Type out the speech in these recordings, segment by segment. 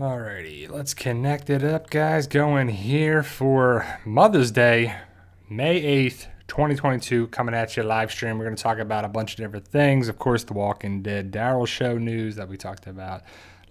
Alrighty, let's connect it up, guys. Going here for Mother's Day, May 8th, 2022, coming at you live stream. We're going to talk about a bunch of different things. Of course, the Walking Dead Daryl show news that we talked about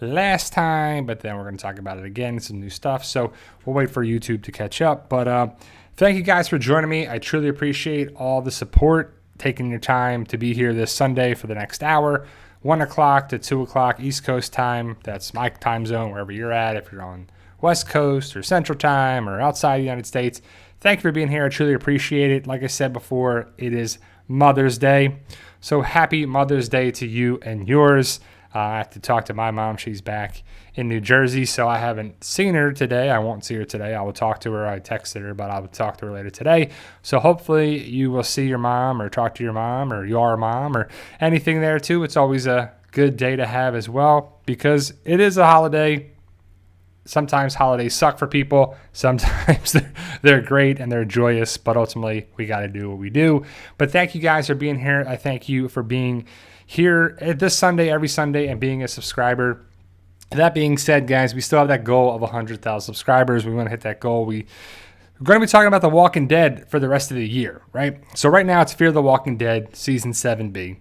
last time, but then we're going to talk about it again, some new stuff. So we'll wait for YouTube to catch up. But thank you guys for joining me. I truly appreciate all the support, taking your time to be here this Sunday for the next hour. 1 o'clock to 2 o'clock East Coast time. That's my time zone, wherever you're at. If you're on West Coast or Central time or outside the United States, thank you for being here. I truly appreciate it. Like I said before, it is Mother's Day. So happy Mother's Day to you and yours. I have to talk to my mom. She's back in New Jersey, so I haven't seen her today. I won't see her today. I will talk to her. I texted her, but I will talk to her later today. So hopefully you will see your mom or talk to your mom or your mom or anything there too. It's always a good day to have as well because it is a holiday. Sometimes holidays suck for people. Sometimes they're great and they're joyous, but ultimately we got to do what we do. But thank you guys for being here. I thank you for being here this Sunday, every Sunday, and being a subscriber. That being said, guys, we still have that goal of 100,000 subscribers. We want to hit that goal. We're going to be talking about The Walking Dead for the rest of the year, right? So right now it's Fear the Walking Dead Season 7B.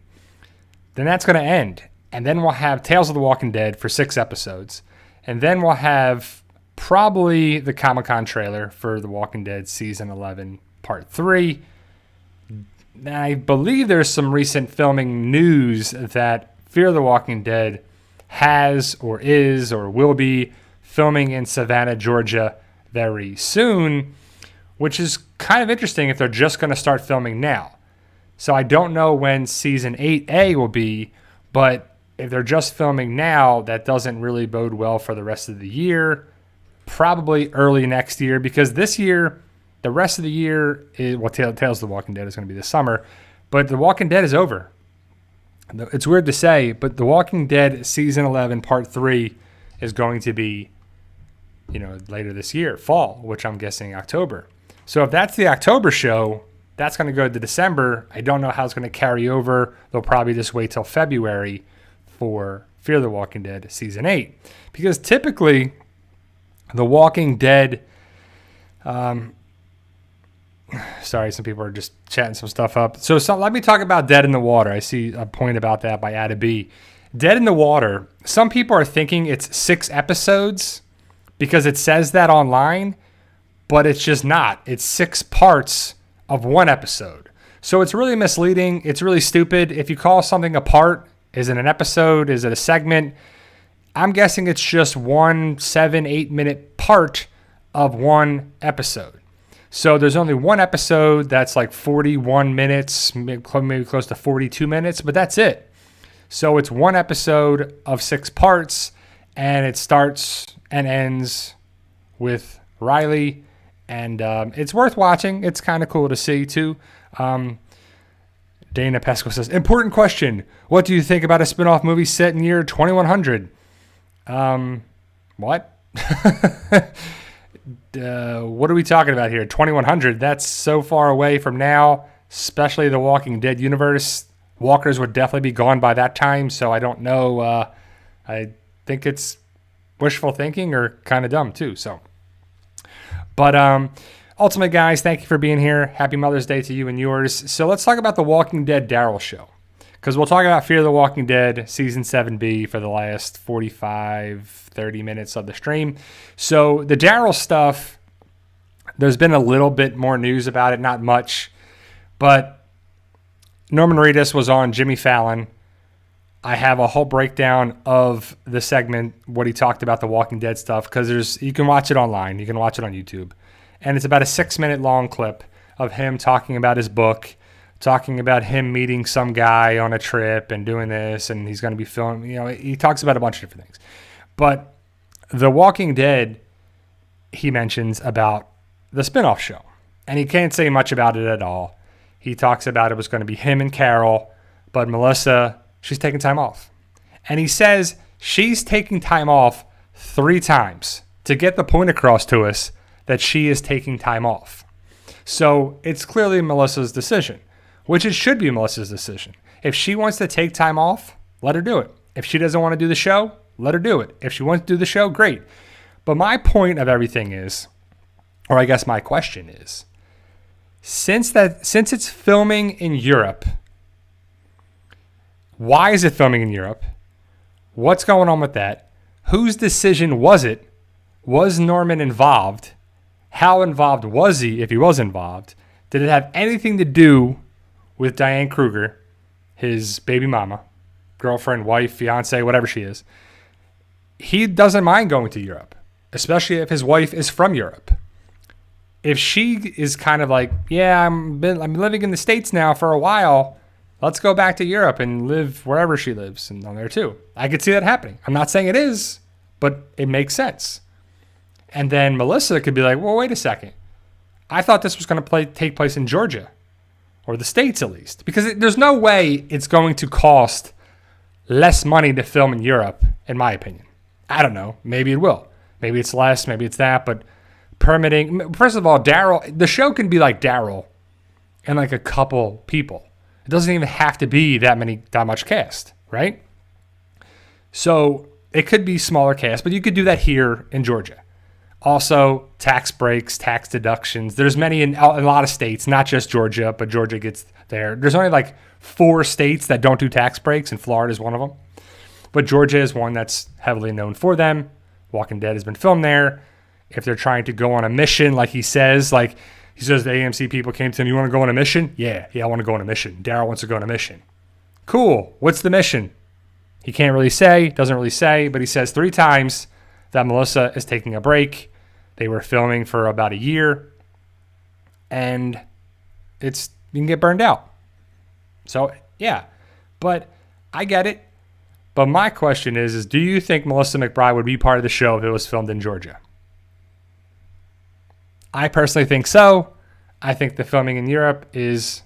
Then that's going to end. And then we'll have Tales of the Walking Dead for 6 episodes. And then we'll have probably the Comic-Con trailer for The Walking Dead Season 11 Part 3. I believe there's some recent filming news that Fear the Walking Dead has or is or will be filming in Savannah, Georgia very soon, which is kind of interesting if they're just going to start filming now. So I don't know when Season 8A will be, but if they're just filming now, that doesn't really bode well for the rest of the year. Probably early next year, because this year, the rest of the year, Tales of the Walking Dead is going to be this summer, but The Walking Dead is over. It's weird to say, but The Walking Dead Season 11 Part 3 is going to be, later this year, fall, which I'm guessing October. So if that's the October show, that's going to go to December. I don't know how it's going to carry over. They'll probably just wait till February for Fear the Walking Dead Season 8. Because typically, The Walking Dead... Sorry, some people are just chatting some stuff up. So let me talk about Dead in the Water. I see a point about that by Ada B. Dead in the Water, some people are thinking it's 6 episodes because it says that online, but it's just not. It's 6 parts of 1 episode. So it's really misleading. It's really stupid. If you call something a part, is it an episode? Is it a segment? I'm guessing it's just 1 7-8 minute part of 1 episode. So there's only 1 episode that's like 41 minutes, maybe close to 42 minutes, but that's it. So it's 1 episode of 6 parts, and it starts and ends with Riley, and it's worth watching. It's kind of cool to see, too. Dana Pesco says, important question. What do you think about a spinoff movie set in year 2100? What? What are we talking about here? 2100, that's so far away from now, especially the Walking Dead universe. Walkers would definitely be gone by that time, so I don't know. I think it's wishful thinking or kind of dumb too. But ultimately, guys, thank you for being here. Happy Mother's Day to you and yours. So let's talk about the Walking Dead Daryl show, because we'll talk about Fear the Walking Dead Season 7B for the last 45-30 minutes of the stream. So the Daryl stuff, there's been a little bit more news about it, not much. But Norman Reedus was on Jimmy Fallon. I have a whole breakdown of the segment, what he talked about the Walking Dead stuff, because you can watch it online. You can watch it on YouTube. And it's about a 6-minute long clip of him talking about his book, talking about him meeting some guy on a trip and doing this, and he's going to be filming. He talks about a bunch of different things. But The Walking Dead, he mentions about the spinoff show, and he can't say much about it at all. He talks about it was going to be him and Carol, but Melissa, she's taking time off. And he says she's taking time off 3 times to get the point across to us that she is taking time off. So it's clearly Melissa's decision, which it should be Melissa's decision. If she wants to take time off, let her do it. If she doesn't want to do the show, Let her do it. If she wants to do the show, great. But my point of everything is, or I guess my question is, since it's filming in Europe, why is it filming in Europe? What's going on with that? Whose decision was it? Was Norman involved? How involved was he, if he was involved? Did it have anything to do with Diane Kruger, his baby mama, girlfriend, wife, fiance, whatever she is? He doesn't mind going to Europe, especially if his wife is from Europe. If she is kind of like, yeah, I'm living in the States now for a while, let's go back to Europe and live wherever she lives and on there too. I could see that happening. I'm not saying it is, but it makes sense. And then Melissa could be like, well, wait a second. I thought this was going to take place in Georgia, or the States at least, because there's no way it's going to cost less money to film in Europe, in my opinion. I don't know. Maybe it will. Maybe it's less. Maybe it's that. But permitting, first of all, Daryl, the show can be like Daryl and like a couple people. It doesn't even have to be that much cast, right? So it could be smaller cast, but you could do that here in Georgia. Also, tax breaks, tax deductions. There's many in a lot of states, not just Georgia, but Georgia gets there. There's only like 4 states that don't do tax breaks, and Florida is one of them. But Georgia is one that's heavily known for them. Walking Dead has been filmed there. If they're trying to go on a mission, like he says the AMC people came to him, you want to go on a mission? Yeah, I want to go on a mission. Daryl wants to go on a mission. Cool. What's the mission? He can't really say, doesn't really say, but he says 3 times that Melissa is taking a break. They were filming for about a year, and you can get burned out. So, yeah, but I get it. But my question is do you think Melissa McBride would be part of the show if it was filmed in Georgia? I personally think so. I think the filming in Europe is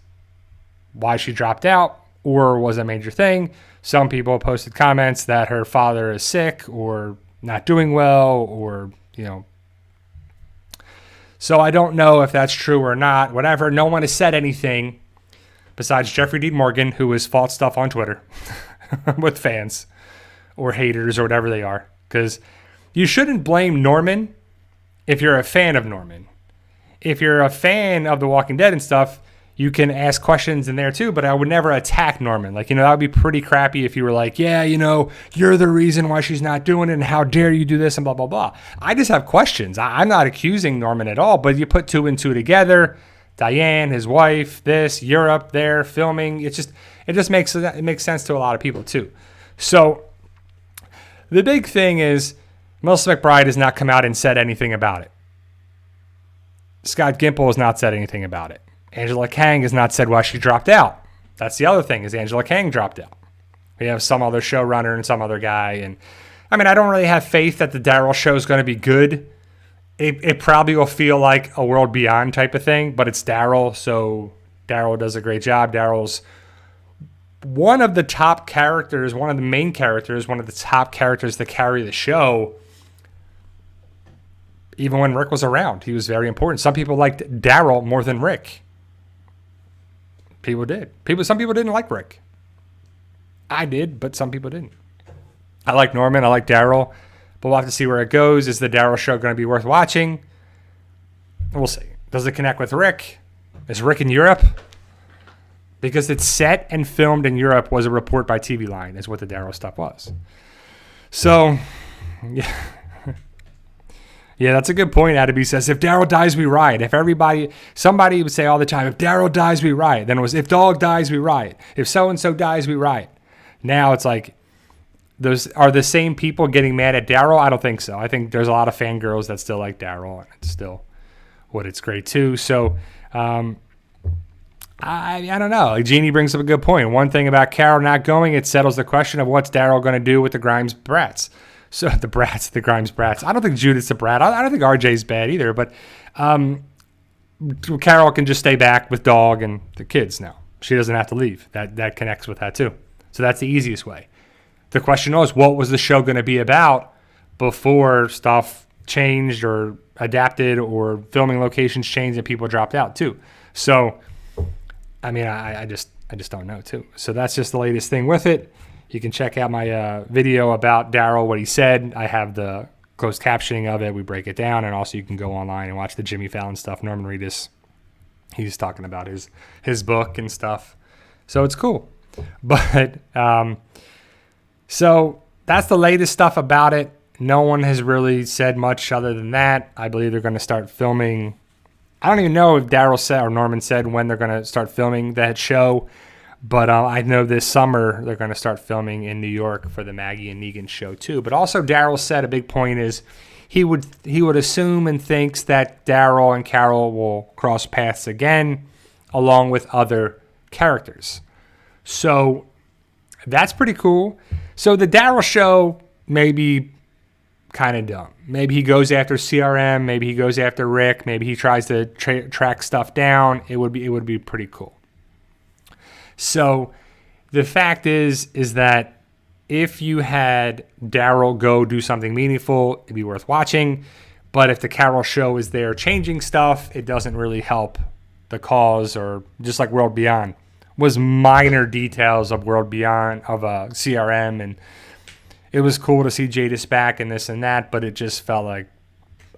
why she dropped out or was a major thing. Some people posted comments that her father is sick or not doing well or, So I don't know if that's true or not. Whatever. No one has said anything besides Jeffrey D. Morgan, who has fought stuff on Twitter with fans or haters or whatever they are. Because you shouldn't blame Norman if you're a fan of Norman. If you're a fan of The Walking Dead and stuff, you can ask questions in there too, but I would never attack Norman. That would be pretty crappy if you were like, yeah, you're the reason why she's not doing it and how dare you do this and blah, blah, blah. I just have questions. I'm not accusing Norman at all, but you put 2 and 2 together, Diane, his wife, this, Europe, there, filming. It just makes sense to a lot of people too. So the big thing is Melissa McBride has not come out and said anything about it. Scott Gimple has not said anything about it. Angela Kang has not said why she dropped out. That's the other thing, is Angela Kang dropped out. We have some other showrunner and some other guy. And I don't really have faith that the Daryl show is going to be good. It probably will feel like a World Beyond type of thing, but it's Daryl, so Daryl does a great job. Daryl's one of the top characters, one of the main characters, one of the top characters that carry the show. Even when Rick was around, he was very important. Some people liked Daryl more than Rick. People did. Some people didn't like Rick. I did, but some people didn't. I like Norman. I like Daryl. But we'll have to see where it goes. Is the Daryl show going to be worth watching? We'll see. Does it connect with Rick? Is Rick in Europe? Because it's set and filmed in Europe was a report by TV Line, is what the Daryl stuff was. So, yeah. Yeah, that's a good point. Adeby says, if Daryl dies, we riot. Somebody would say all the time, if Daryl dies, we riot. Then it was, if Dog dies, we riot. If so-and-so dies, we riot. Now it's like, those are the same people getting mad at Daryl? I don't think so. I think there's a lot of fangirls that still like Daryl, and it's still it's great too. So, I don't know. Jeannie brings up a good point. One thing about Carol not going, it settles the question of what's Daryl going to do with the Grimes brats. So the Grimes brats. I don't think Judith's a brat. I don't think RJ's bad either. But Carol can just stay back with Dog and the kids now. She doesn't have to leave. That connects with that too. So that's the easiest way. The question was, what was the show going to be about before stuff changed or adapted or filming locations changed and people dropped out too? So, I just don't know too. So that's just the latest thing with it. You can check out my video about Daryl, what he said. I have the closed captioning of it. We break it down, and also you can go online and watch the Jimmy Fallon stuff. Norman Reedus, he's talking about his book and stuff. So it's cool. But so that's the latest stuff about it. No one has really said much other than that. I believe they're going to start filming. I don't even know if Daryl said or Norman said when they're going to start filming that show. But I know this summer they're going to start filming in New York for the Maggie and Negan show too. But also Daryl said a big point is he would assume and thinks that Daryl and Carol will cross paths again along with other characters. So that's pretty cool. So the Daryl show may be kind of dumb. Maybe he goes after CRM. Maybe he goes after Rick. Maybe he tries to track stuff down. It would be pretty cool. So the fact is that if you had Daryl go do something meaningful, it'd be worth watching. But if the Carol show is there changing stuff, it doesn't really help the cause. Or just like World Beyond was minor details of World Beyond of CRM, and it was cool to see Jadis back and this and that, but it just felt like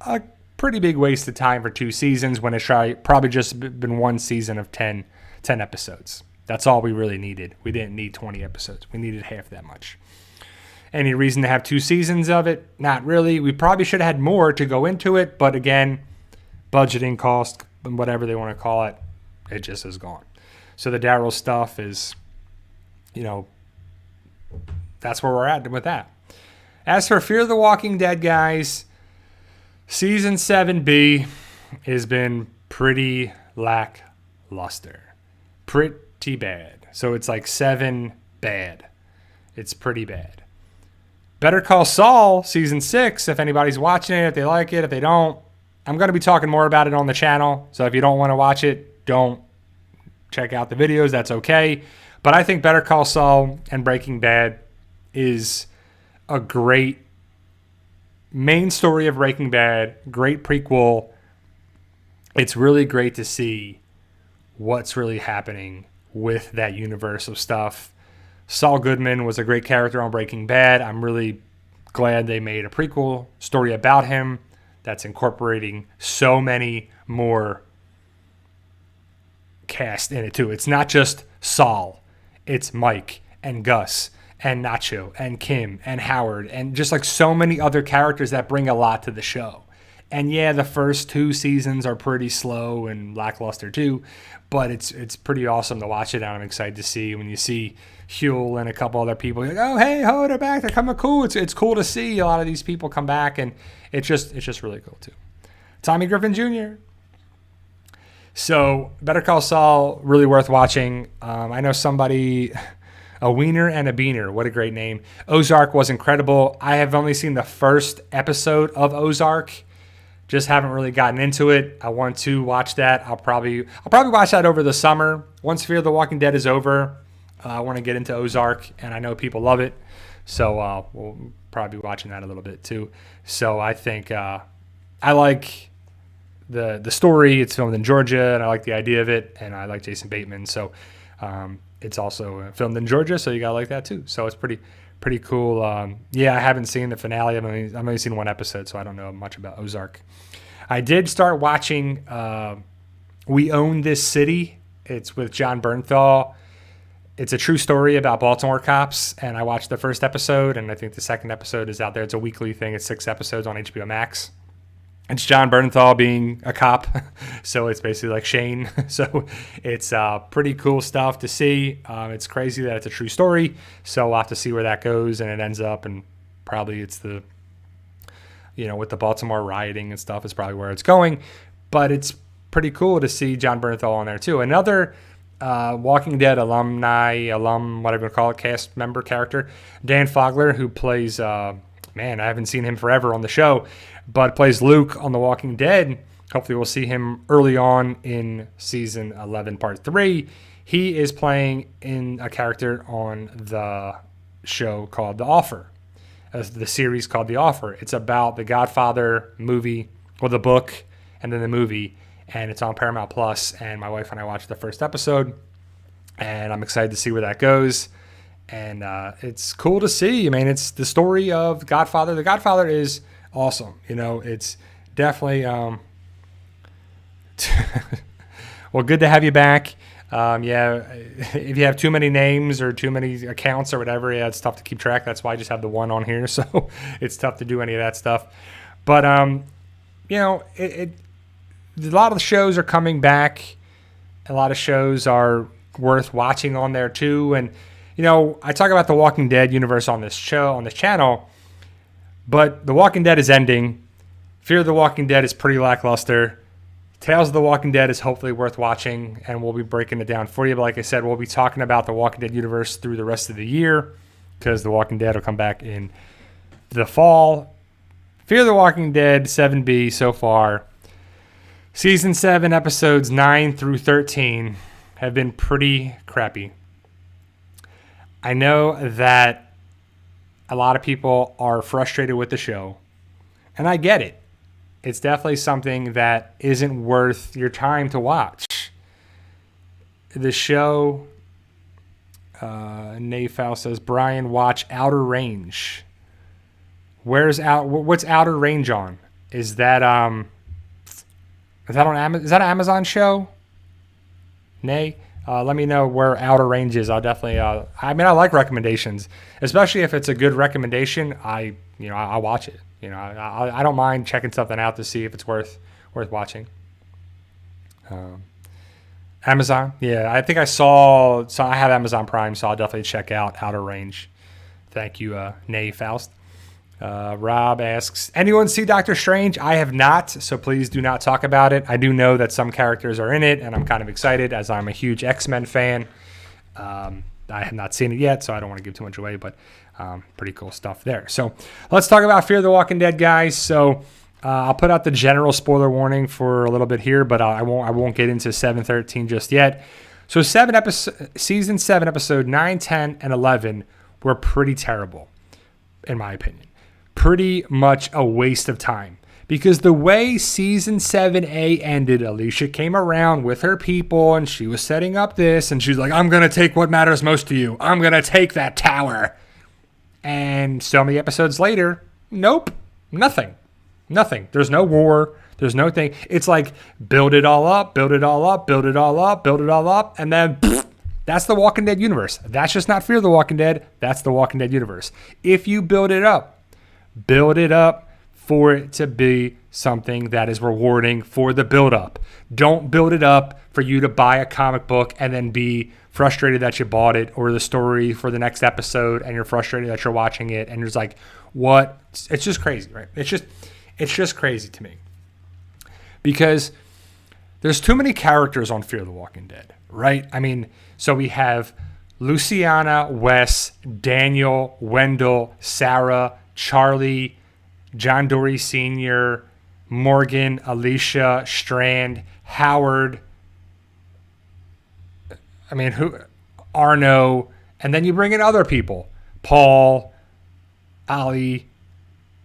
a pretty big waste of time for 2 seasons when it probably just been 1 season of 10 episodes. That's all we really needed. We didn't need 20 episodes. We needed half that much. Any reason to have 2 seasons of it? Not really. We probably should have had more to go into it, but again, budgeting, cost, whatever they want to call it, it just is gone. So the Daryl stuff is, that's where we're at with that. As for Fear the Walking Dead, guys, Season 7B has been pretty lackluster. Pretty bad. So it's like 7 bad. It's pretty bad. Better Call Saul, Season 6, if anybody's watching it, if they like it, if they don't, I'm going to be talking more about it on the channel. So if you don't want to watch it, don't check out the videos. That's okay. But I think Better Call Saul and Breaking Bad is a great main story of Breaking Bad, great prequel. It's really great to see what's really happening with that universe of stuff. Saul Goodman was a great character on Breaking Bad. I'm really glad they made a prequel story about him that's incorporating so many more cast in it too. It's not just Saul. It's Mike and Gus and Nacho and Kim and Howard and just like so many other characters that bring a lot to the show. And yeah, the first 2 seasons are pretty slow and lackluster too, but it's pretty awesome to watch it, and I'm excited to see when you see Huel and a couple other people. You're like, oh hey, they're back. They're coming cool. It's cool to see a lot of these people come back, and it's just really cool too. Tommy Griffin Jr. So Better Call Saul, really worth watching. I know somebody. A Wiener and a Beaner. What a great name. Ozark was incredible. I have only seen the first episode of Ozark. Just haven't really gotten into it. I want to watch that. I'll probably watch that over the summer. Once Fear the Walking Dead is over, I want to get into Ozark, and I know people love it. So we'll probably be watching that a little bit too. So I think I like the story. It's filmed in Georgia, and I like the idea of it, and I like Jason Bateman. So it's also filmed in Georgia, so you gotta like that too. So it's pretty cool. Yeah, I haven't seen the finale. I've only seen 1 episode, so I don't know much about Ozark. I did start watching We Own This City. It's with John Bernthal. It's a true story about Baltimore cops, and I watched the first episode, and I think the second episode is out there. It's a weekly thing. It's 6 episodes on HBO Max. It's John Bernthal being a cop, so it's basically like Shane. So it's pretty cool stuff to see. It's crazy that it's a true story, so we'll have to see where that goes, and it ends up, and probably it's with the Baltimore rioting and stuff, is probably where it's going. But it's pretty cool to see John Bernthal on there too. Another Walking Dead alum, whatever you call it, cast member character, Dan Fogler, who plays, I haven't seen him forever on the show, but plays Luke on The Walking Dead. Hopefully we'll see him early on in season 11, part 3. He is playing in a character on the show called The Offer, the series called The Offer. It's about the Godfather movie, or the book, and then the movie, and it's on Paramount Plus. And my wife and I watched the first episode, and I'm excited to see where that goes. And it's cool to see. I mean, it's the story of Godfather. The Godfather is awesome. You know, it's definitely well, good to have you back. Yeah, if you have too many names or too many accounts or whatever, yeah, it's tough to keep track. That's why I just have the one on here, so it's tough to do any of that stuff. But you know, a lot of the shows are coming back. A lot of shows are worth watching on there too. And you know, I talk about the Walking Dead universe on this show, on this channel, but The Walking Dead is ending. Fear the Walking Dead is pretty lackluster. Tales of the Walking Dead is hopefully worth watching, and we'll be breaking it down for you. But like I said, we'll be talking about the Walking Dead universe through the rest of the year because the Walking Dead will come back in the fall. Fear the Walking Dead 7B so far. Season 7, episodes 9 through 13 have been pretty crappy. I know that a lot of people are frustrated with the show, and I get it. It's definitely something that isn't worth your time to watch. The show, Nayfal says, Brian, watch Outer Range. What's Outer Range on? Is that on Amazon? Is that an Amazon show? Nay? Let me know where Outer Range is. I'll definitely. I mean, I like recommendations, especially if it's a good recommendation. I'll watch it. You know, I don't mind checking something out to see if it's worth watching. Amazon, yeah. I think I saw. So I have Amazon Prime, so I'll definitely check out Outer Range. Thank you, Nay Faust. Rob asks, anyone see Doctor Strange? I have not, so please do not talk about it. I do know that some characters are in it, and I'm kind of excited as I'm a huge X-Men fan. I have not seen it yet, so I don't want to give too much away, but pretty cool stuff there. So let's talk about Fear the Walking Dead, guys. So I'll put out the general spoiler warning for a little bit here, but I won't get into 7-13 just yet. So season 7, episode 9, 10, and 11 were pretty terrible, in my opinion. Pretty much a waste of time. Because the way season 7A ended, Alicia came around with her people and she was setting up this and she's like, I'm going to take what matters most to you. I'm going to take that tower. And so many episodes later, nope, nothing. There's no war. There's no thing. It's like build it all up, build it all up, build it all up, build it all up. And then that's the Walking Dead universe. That's just not Fear the Walking Dead. That's the Walking Dead universe. If you build it up for it to be something that is rewarding for the build-up. Don't build it up for you to buy a comic book and then be frustrated that you bought it, or the story for the next episode and you're frustrated that you're watching it and you're just like, what? It's just crazy, right? It's just crazy to me. Because there's too many characters on Fear the Walking Dead, right? I mean, so we have Luciana, Wes, Daniel, Wendell, Sarah, Charlie, John Dory Sr., Morgan, Alicia, Strand, Howard, Arno, and then you bring in other people, Paul, Ali,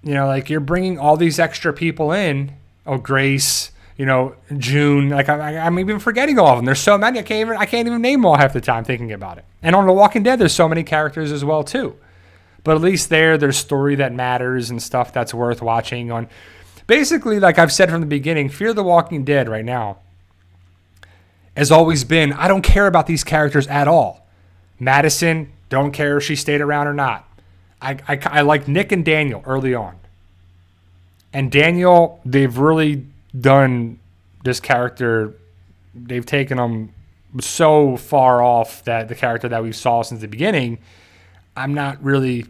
you're bringing all these extra people in. Oh, Grace, June, I'm even forgetting all of them. There's so many, I can't even name them all half the time thinking about it. And on The Walking Dead, there's so many characters as well too. But at least there's story that matters and stuff that's worth watching on. Basically, like I've said from the beginning, Fear the Walking Dead right now has always been, I don't care about these characters at all. Madison, don't care if she stayed around or not. I like Nick and Daniel early on. And Daniel, they've really done this character, they've taken him so far off that the character that we saw since the beginning, I'm not really,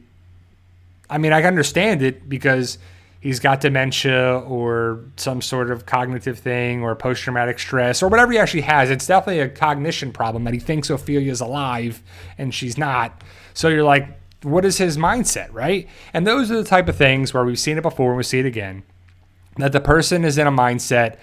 I can understand it because he's got dementia or some sort of cognitive thing or post-traumatic stress or whatever he actually has. It's definitely a cognition problem that he thinks Ophelia's alive and she's not. So you're like, what is his mindset, right? And those are the type of things where we've seen it before and we see it again, that the person is in a mindset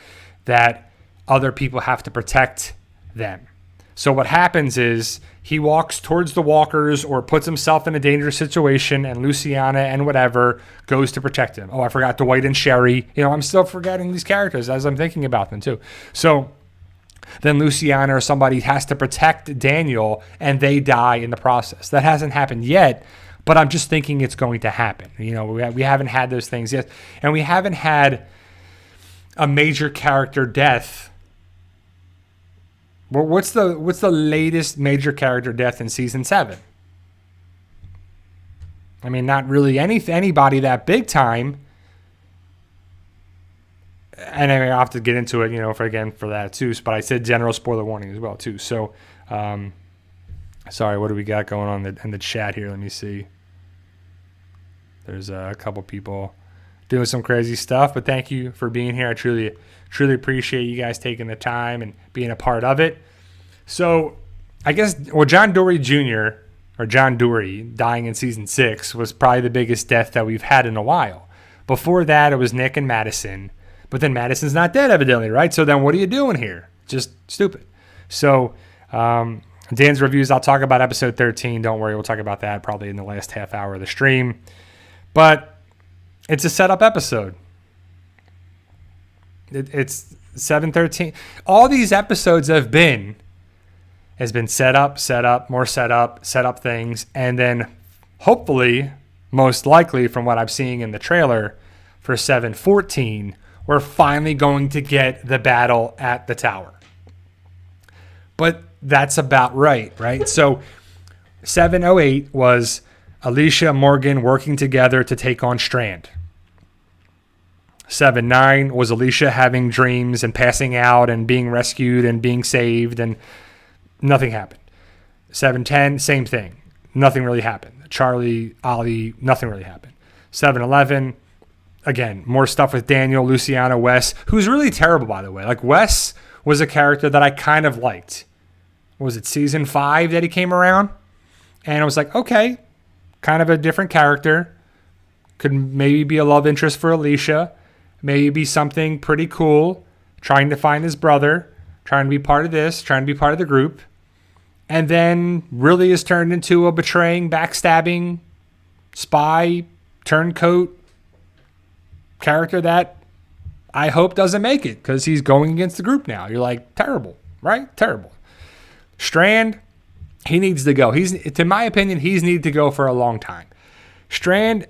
that other people have to protect them. So what happens is he walks towards the walkers or puts himself in a dangerous situation, and Luciana and whatever goes to protect him. Oh, I forgot Dwight and Sherry. I'm still forgetting these characters as I'm thinking about them too. So then Luciana or somebody has to protect Daniel and they die in the process. That hasn't happened yet, but I'm just thinking it's going to happen. You know, we haven't had those things yet, and we haven't had a major character death. Well, what's the latest major character death in season 7? I mean, not really anybody that big time. And I mean, I'll have to get into it, you know, for that too. But I said general spoiler warning as well too. So, sorry, what do we got going on in the chat here? Let me see. There's a couple people doing some crazy stuff, but thank you for being here. I truly appreciate you guys taking the time and being a part of it. So, I guess, well, John Dory Jr. or John Dory dying in season 6 was probably the biggest death that we've had in a while. Before that, it was Nick and Madison. But then Madison's not dead, evidently, right? So then what are you doing here? Just stupid. So Dan's reviews, I'll talk about episode 13. Don't worry, we'll talk about that probably in the last half hour of the stream. But it's a setup episode. It's 7:13. All these episodes has been set up, more set up things. And then hopefully, most likely from what I'm seeing in the trailer for 7:14, we're finally going to get the battle at the tower. But that's about right? So 7:08 was Alicia and Morgan working together to take on Strand. 7:09 was Alicia having dreams and passing out and being rescued and being saved, and nothing happened. 7:10, same thing. Nothing really happened. Charlie, Ollie, nothing really happened. 7:11, again, more stuff with Daniel, Luciana, Wes, who's really terrible, by the way. Like, Wes was a character that I kind of liked. Was it season 5 that he came around? And I was like, okay, kind of a different character. Could maybe be a love interest for Alicia. Maybe be something pretty cool. Trying to find his brother. Trying to be part of this. Trying to be part of the group. And then really is turned into a betraying, backstabbing, spy, turncoat character that I hope doesn't make it because he's going against the group now. You're like, terrible, right? Terrible. Strand, he needs to go. In my opinion, he's needed to go for a long time. Strand,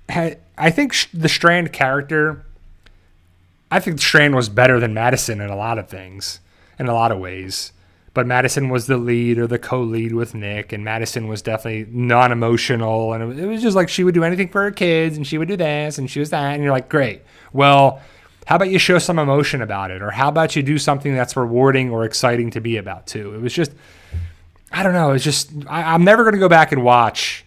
I think the Strand character, I think Strand was better than Madison in a lot of things, in a lot of ways. But Madison was the lead or the co-lead with Nick, and Madison was definitely non-emotional, and it was just like she would do anything for her kids, and she would do this, and she was that, and you're like, great. Well, how about you show some emotion about it, or how about you do something that's rewarding or exciting to be about too? It was just, I don't know. It's just, I'm never going to go back and watch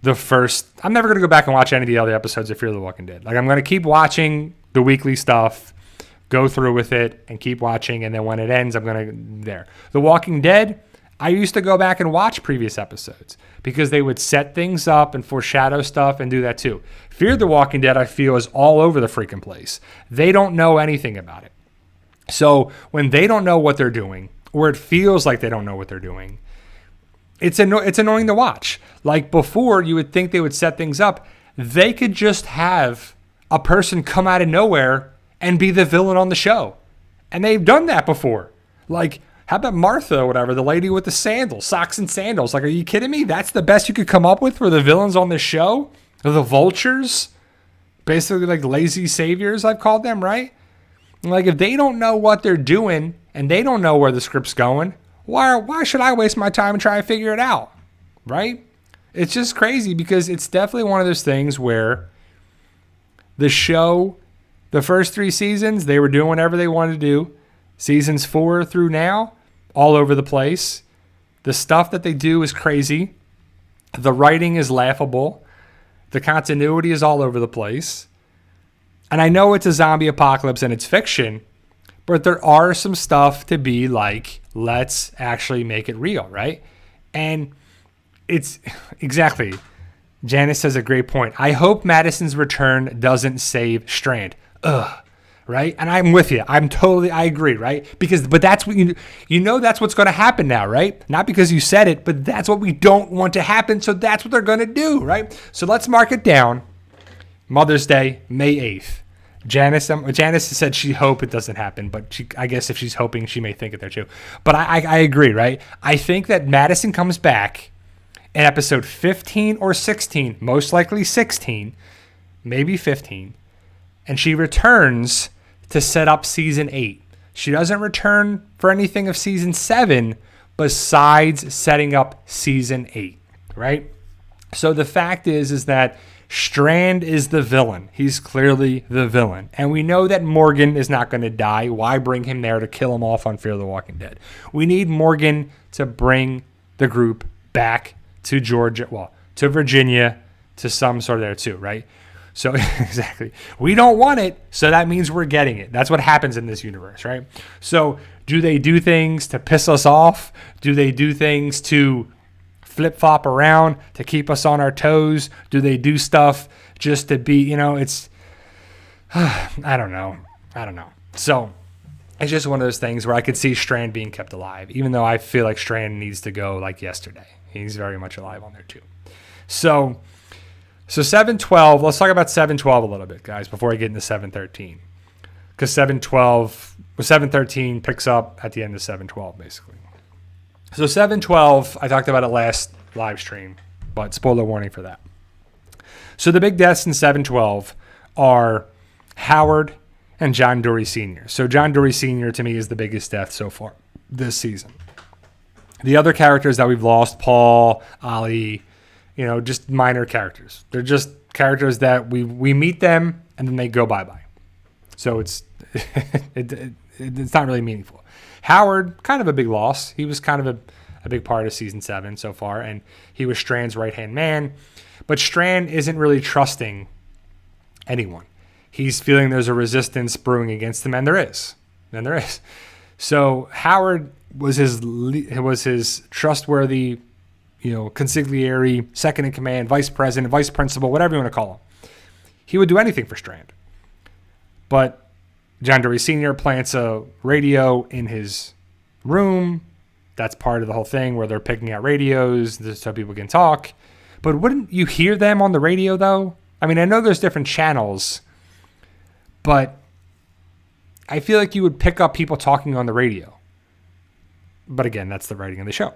I'm never going to go back and watch any of the other episodes of Fear the Walking Dead. Like, I'm going to keep watching the weekly stuff, go through with it and keep watching, and then when it ends, I'm going to The Walking Dead, I used to go back and watch previous episodes because they would set things up and foreshadow stuff and do that too. Fear the Walking Dead, I feel, is all over the freaking place. They don't know anything about it. So when they don't know what they're doing, or it feels like they don't know what they're doing, it's annoying to watch. Like before, you would think they would set things up. They could just have a person come out of nowhere and be the villain on the show. And they've done that before. Like, how about Martha or whatever, the lady with the sandals, socks and sandals? Like, are you kidding me? That's the best you could come up with for the villains on this show? The vultures? Basically like lazy saviors, I've called them, right? Like, if they don't know what they're doing and they don't know where the script's going, why should I waste my time and try and figure it out, right? It's just crazy because it's definitely one of those things where the show, the first 3 seasons, they were doing whatever they wanted to do. Seasons 4 through now, all over the place. The stuff that they do is crazy. The writing is laughable. The continuity is all over the place. And I know it's a zombie apocalypse and it's fiction, but there are some stuff to be like, let's actually make it real, right? And it's exactly. Janice says a great point. I hope Madison's return doesn't save Strand. Right? And I'm with you. I agree, right? But that's what you know that's what's going to happen now, right? Not because you said it, but that's what we don't want to happen. So that's what they're going to do, right? So let's mark it down. Mother's Day, May 8th. Janice said she hope it doesn't happen, but I guess if she's hoping, she may think it there too. But I agree, right? I think that Madison comes back in episode 15 or 16, most likely 16, maybe 15, and she returns to set up season 8. She doesn't return for anything of season 7 besides setting up season 8, right? So the fact is that Strand is the villain. He's clearly the villain. And we know that Morgan is not going to die. Why bring him there to kill him off on Fear the Walking Dead? We need Morgan to bring the group back to Georgia, well, to Virginia, to some sort of there too, right? So exactly. We don't want it, so that means we're getting it. That's what happens in this universe, right? So do they do things to piss us off? Do they do things to flip-flop around to keep us on our toes? Do they do stuff just to be, it's, I don't know. So it's just one of those things where I could see Strand being kept alive, even though I feel like Strand needs to go like yesterday. He's very much alive on there too. So 7/12, let's talk about 7/12 a little bit, guys, before I get into 7/13. Because 7/13 picks up at the end of 7/12, basically. So 7/12, I talked about it last live stream, but spoiler warning for that. So the big deaths in 7/12 are Howard and John Dory Sr. So John Dory Sr. to me is the biggest death so far this season. The other characters that we've lost, Paul, Ali, just minor characters. They're just characters that we meet them and then they go bye-bye. So it's it's not really meaningful. Howard, kind of a big loss. He was kind of a big part of season 7 so far, and he was Strand's right-hand man. But Strand isn't really trusting anyone. He's feeling there's a resistance brewing against him, and there is. So Howard was his trustworthy, consigliere, second in command, vice president, vice principal, whatever you want to call him. He would do anything for Strand. But John Dory Sr. plants a radio in his room. That's part of the whole thing where they're picking out radios so people can talk. But wouldn't you hear them on the radio, though? I mean, I know there's different channels, but I feel like you would pick up people talking on the radio. But again, that's the writing of the show.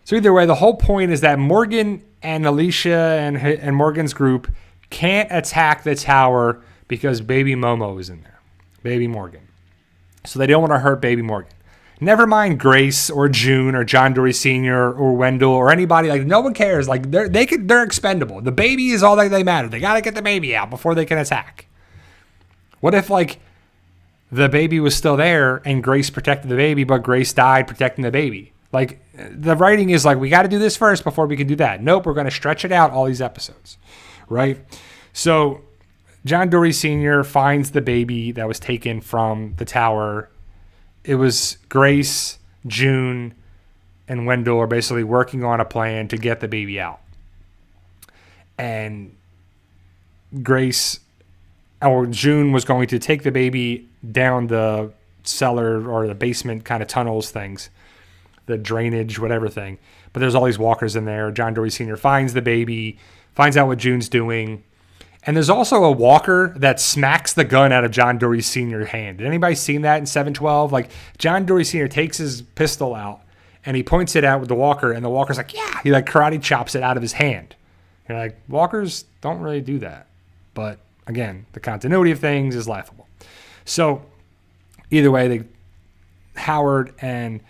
So either way, the whole point is that Morgan and Alicia and Morgan's group can't attack the tower because baby Momo is in there. Baby Morgan. So they don't want to hurt baby Morgan. Never mind Grace or June or John Dory Sr. or Wendell or anybody. Like, no one cares. Like, they're expendable. The baby is all that they matter. They got to get the baby out before they can attack. What if, the baby was still there and Grace protected the baby, but Grace died protecting the baby? Like, the writing is we got to do this first before we can do that. Nope, we're going to stretch it out all these episodes, right? So John Dory Sr. finds the baby that was taken from the tower. It was Grace, June, and Wendell are basically working on a plan to get the baby out. And June was going to take the baby down the cellar or the basement kind of tunnels things, the drainage, whatever thing. But there's all these walkers in there. John Dory Sr. finds the baby, finds out what June's doing. And there's also a walker that smacks the gun out of John Dory Sr.'s hand. Did anybody seen that in 7/12? John Dory Sr. takes his pistol out and he points it out with the walker, and the walker's like, yeah. He karate chops it out of his hand. You're like, walkers don't really do that. But again, the continuity of things is laughable. So either way, Howard and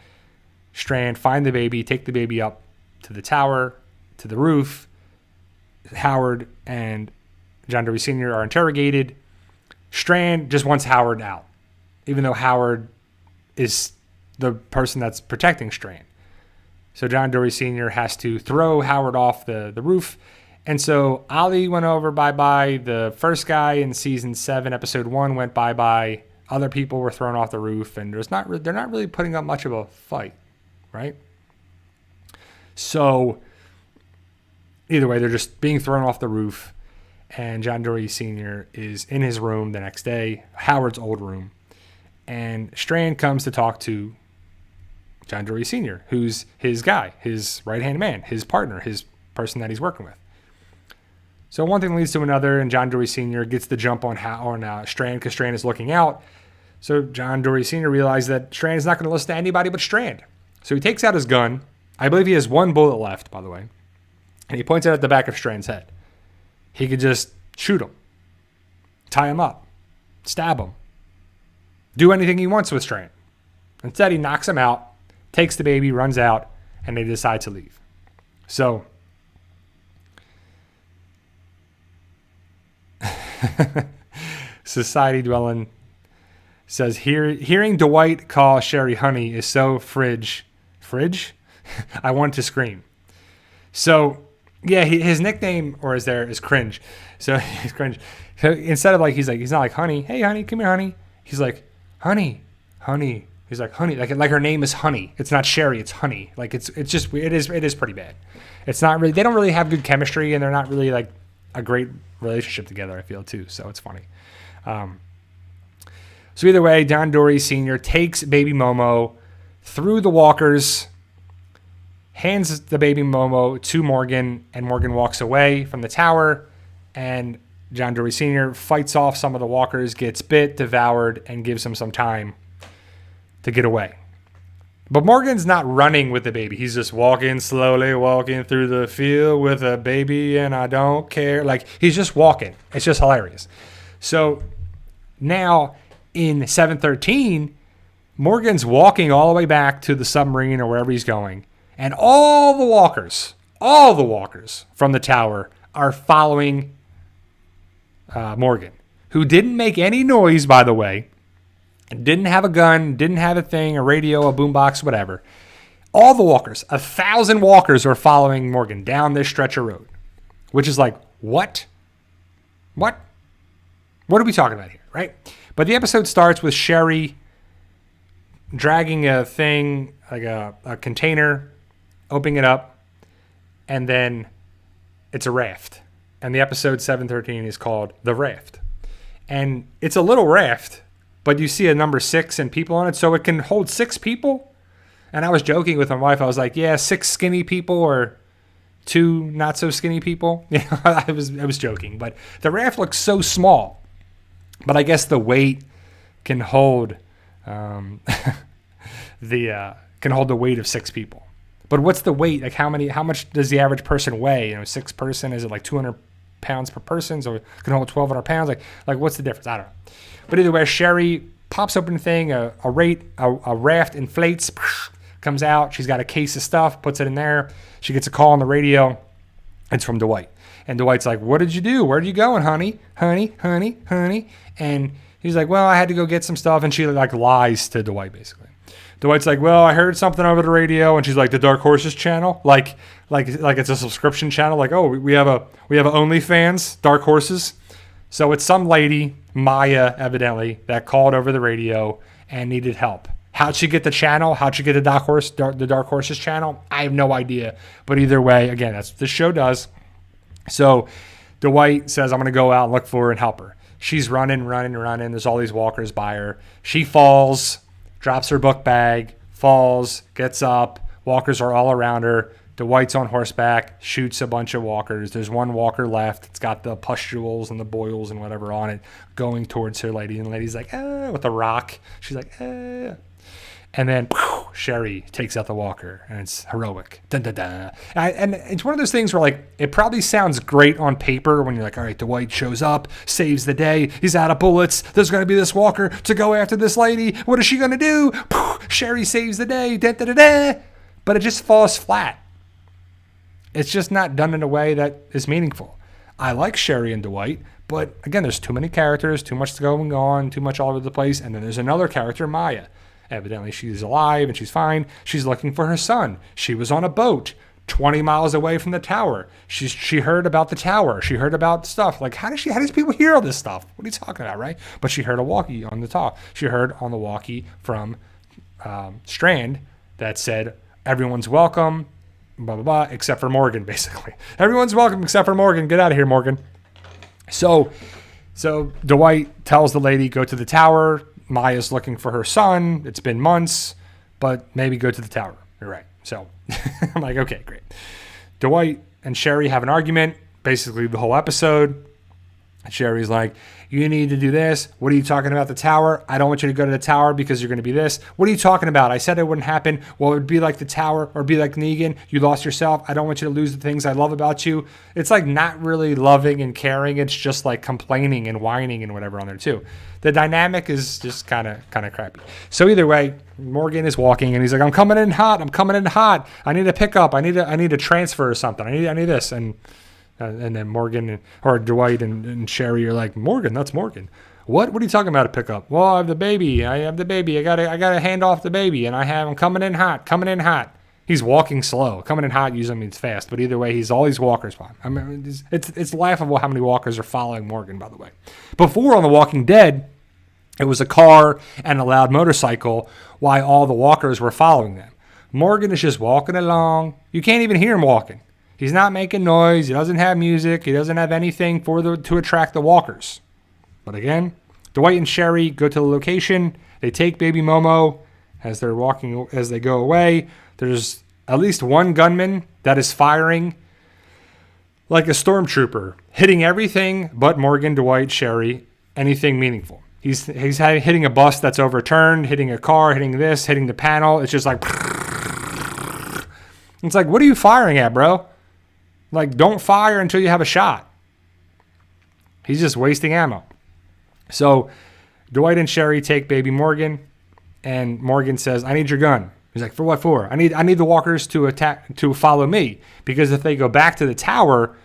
Strand find the baby, take the baby up to the tower, to the roof. Howard and John Dory Sr. are interrogated. Strand just wants Howard out, even though Howard is the person that's protecting Strand. So John Dory Sr. has to throw Howard off the roof. And so Ali went over bye-bye. The first guy in season 7, episode 1 went bye-bye. Other people were thrown off the roof, and they're not really putting up much of a fight, right? So either way, they're just being thrown off the roof. And John Dory Sr. is in his room the next day, Howard's old room. And Strand comes to talk to John Dory Sr., who's his guy, his right-hand man, his partner, his person that he's working with. So one thing leads to another, and John Dory Sr. gets the jump on Strand because Strand is looking out. So John Dory Sr. realized that Strand is not going to listen to anybody but Strand. So he takes out his gun. I believe he has one bullet left, by the way. And he points it at the back of Strand's head. He could just shoot him, tie him up, stab him, do anything he wants with Strand. Instead, he knocks him out, takes the baby, runs out, and they decide to leave. So Society Dwelling says, hearing Dwight call Sherry honey is so fridge? I want to scream. So, yeah, his nickname is cringe. So he's cringe. So instead of he's not like honey, hey honey, come here honey. He's like, honey. He's like honey, like her name is Honey. It's not Sherry, it's Honey. Like it is pretty bad. It's not really, they don't really have good chemistry, and they're not really like a great relationship together, I feel too. So it's funny. So either way, John Dory Sr. takes baby Momo through the walkers, hands the baby Momo to Morgan, and Morgan walks away from the tower, and John Dory Sr. fights off some of the walkers, gets bit, devoured, and gives him some time to get away. But Morgan's not running with the baby. He's just slowly walking through the field with a baby, and I don't care. Like, he's just walking. It's just hilarious. So now in 713, Morgan's walking all the way back to the submarine or wherever he's going. And all the walkers from the tower are following Morgan, who didn't make any noise, by the way. Didn't have a gun, didn't have a thing, a radio, a boombox, whatever. All the walkers, 1,000 walkers are following Morgan down this stretch of road, which is like, what? What are we talking about here, right? But the episode starts with Sherry dragging a thing, like a container, opening it up, and then it's a raft. And the episode 713 is called The Raft. And it's a little raft, but you see a number 6 and people on it, so it can hold 6 people. And I was joking with my wife. I was like, yeah, 6 skinny people or 2 not so skinny people. You know, I was joking. But the raft looks so small. But I guess the weight can hold the weight of 6 people. But what's the weight? Like how much does the average person weigh? 6 person, is it like 200 pounds per person? So it can hold 1,200 pounds. Like what's the difference? I don't know. But either way, Sherry pops open the thing, a raft inflates, comes out. She's got a case of stuff, puts it in there. She gets a call on the radio. It's from Dwight. And Dwight's like, what did you do? Where are you going, honey? Honey. And he's like, well, I had to go get some stuff. And she lies to Dwight, basically. Dwight's like, well, I heard something over the radio. And she's like, the Dark Horses channel? Like it's a subscription channel. Like, oh, we have a OnlyFans, Dark Horses. So it's some lady, Maya, evidently, that called over the radio and needed help. How'd she get the channel? How'd she get the Dark Horses channel? I have no idea. But either way, again, that's what this show does. So Dwight says, I'm going to go out and look for her and help her. She's running. There's all these walkers by her. She falls, drops her book bag, falls, gets up. Walkers are all around her. Dwight's on horseback, shoots a bunch of walkers. There's one walker left. It's got the pustules and the boils and whatever on it going towards her lady. And the lady's like, with a rock. She's like, And then Sherry takes out the walker, and it's heroic. Dun, dun, dun. And it's one of those things where, it probably sounds great on paper when you're like, all right, Dwight shows up, saves the day. He's out of bullets. There's going to be this walker to go after this lady. What is she going to do? Sherry saves the day. Dun, dun, dun, dun. But it just falls flat. It's just not done in a way that is meaningful. I like Sherry and Dwight, but again, there's too many characters, too much going on, too much all over the place. And then there's another character, Maya. Evidently, she's alive and she's fine. She's looking for her son. She was on a boat 20 miles away from the tower. She heard about the tower. She heard about stuff. Like, how does people hear all this stuff? What are you talking about, right? But she heard a walkie on the talk. She heard on the walkie from Strand that said, everyone's welcome, blah, blah, blah, except for Morgan, basically. Everyone's welcome except for Morgan. Get out of here, Morgan. So Dwight tells the lady, go to the tower. Maya's looking for her son. It's been months, but maybe go to the tower. You're right. So I'm like, okay, great. Dwight and Sherry have an argument. basically the whole episode. Sherry's like, you need to do this. What are you talking about, the tower? I don't want you to go to the tower because you're going to be this. What are you talking about? I said it wouldn't happen. Well, it would be like the tower or be like Negan. You lost yourself. I don't want you to lose the things I love about you. It's like not really loving and caring. It's just like complaining and whining and whatever on there too. The dynamic is just kind of crappy. So either way, Morgan is walking and he's like, I'm coming in hot. I'm coming in hot. I need a pickup. I need a transfer or something. I need this. And then Morgan or Dwight and Sherry are like, Morgan, that's Morgan. What are you talking about, a pickup? Well, I have the baby. I gotta hand off the baby, and I'm coming in hot. He's walking slow. Coming in hot usually means fast, but either way, he's all these walkers behind. I mean, it's laughable how many walkers are following Morgan, by the way. Before on The Walking Dead, it was a car and a loud motorcycle while all the walkers were following them. Morgan is just walking along. You can't even hear him walking. He's not making noise. He doesn't have music. He doesn't have anything to attract the walkers. But again, Dwight and Sherry go to the location. They take baby Momo as they're walking, as they go away. There's at least one gunman that is firing like a stormtrooper, hitting everything but Morgan, Dwight, Sherry, anything meaningful. He's hitting a bus that's overturned, hitting a car, hitting this, hitting the panel. It's just like, it's like, what are you firing at, bro? Like, don't fire until you have a shot. He's just wasting ammo. So Dwight and Sherry take baby Morgan, and Morgan says, I need your gun. He's like, for what for? I need the walkers to follow me, because if they go back to the tower,